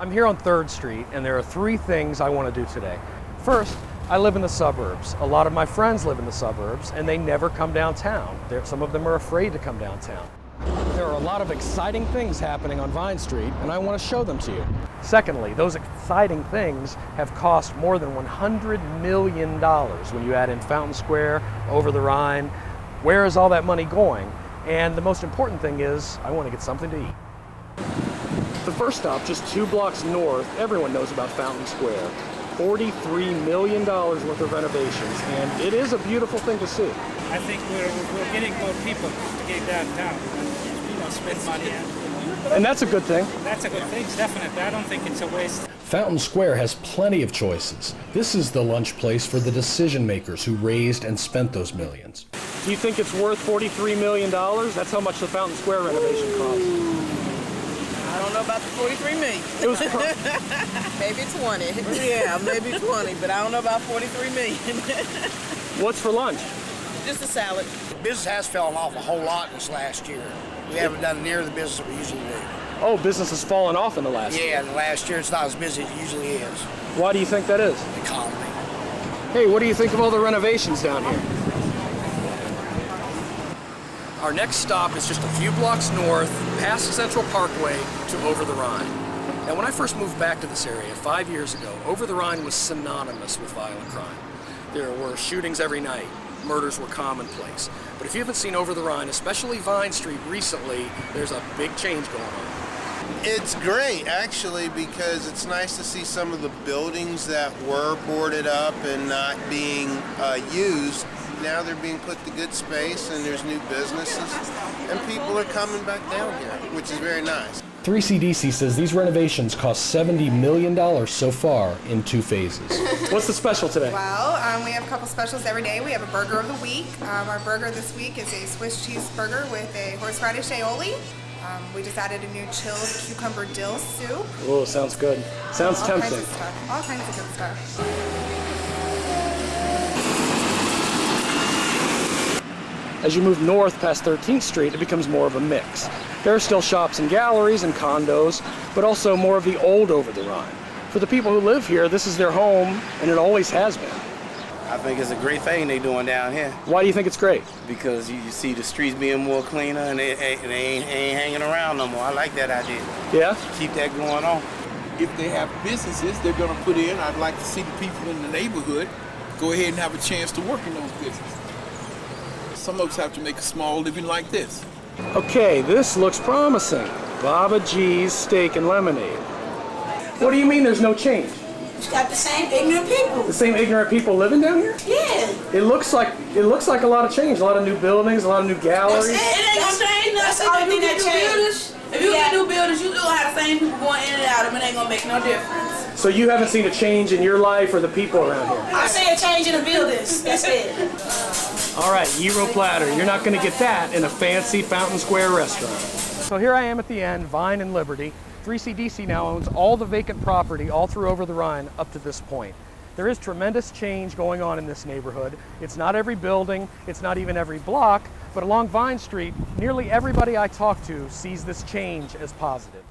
I'm here on 3rd Street, and there are 3 things I want to do today. First, I live in the suburbs. A lot of my friends live in the suburbs, and they never come downtown. Some of them are afraid to come downtown. There are a lot of exciting things happening on Vine Street, and I want to show them to you. Secondly, those exciting things have cost more than $100 million when you add in Fountain Square, Over the Rhine. Where is all that money going? And the most important thing is, I want to get something to eat. The first stop, just 2 blocks north, everyone knows about Fountain Square. $43 million worth of renovations, and it is a beautiful thing to see. I think we're getting more people to get downtown. Spend money. And that's a good thing. That's a good thing, definitely. I don't think it's a waste. Fountain Square has plenty of choices. This is the lunch place for the decision makers who raised and spent those millions. Do you think it's worth $43 million? That's how much the Fountain Square renovation cost. I don't know about the 43 million. It was maybe 20. Yeah, maybe 20, but I don't know about 43 million. What's for lunch? Just a salad. Business has fallen off a whole lot this last year. We haven't done near the business that we usually do. Oh, business has fallen off in the last year. Yeah, in the last year it's not as busy as it usually is. Why do you think that is? The economy. Hey, what do you think of all the renovations down here? Our next stop is just a few blocks north, past Central Parkway to Over the Rhine. Now, when I first moved back to this area 5 years ago, Over the Rhine was synonymous with violent crime. There were shootings every night. Murders were commonplace. But if you haven't seen Over the Rhine, especially Vine Street recently, there's a big change going on. It's great, actually, because it's nice to see some of the buildings that were boarded up and not being used. Now they're being put to good space, and there's new businesses, and people are coming back down here, which is very nice. 3CDC says these renovations cost $70 million so far in 2 phases. What's the special today? Well, we have a couple specials every day. We have a burger of the week. Our burger this week is a Swiss cheeseburger with a horseradish aioli. We just added a new chilled cucumber dill soup. Oh, sounds good. Sounds tempting. Kinds of stuff. All kinds of good stuff. As you move north past 13th Street, it becomes more of a mix. There are still shops and galleries and condos, but also more of the old Over the Rhine. For the people who live here, this is their home, and it always has been. I think it's a great thing they're doing down here. Why do you think it's great? Because you see the streets being more cleaner, and they ain't hanging around no more. I like that idea. Yeah? Keep that going on. If they have businesses they're going to put in, I'd like to see the people in the neighborhood go ahead and have a chance to work in those businesses. Some folks have to make a small living like this. Okay, this looks promising. Baba G's Steak and Lemonade. What do you mean there's no change? You got the same ignorant people. The same ignorant people living down here? Yeah. It looks like a lot of change. A lot of new buildings, a lot of new galleries. It ain't gonna change nothing. That's all you get new buildings. If you get new buildings, you still have the same people going in and out of them. It ain't gonna make no difference. So you haven't seen a change in your life or the people around here? I see a change in the buildings. That's it. All right, gyro platter. You're not going to get that in a fancy Fountain Square restaurant. So here I am at the end, Vine and Liberty. 3CDC now owns all the vacant property all through Over the Rhine up to this point. There is tremendous change going on in this neighborhood. It's not every building, it's not even every block, but along Vine Street, nearly everybody I talk to sees this change as positive.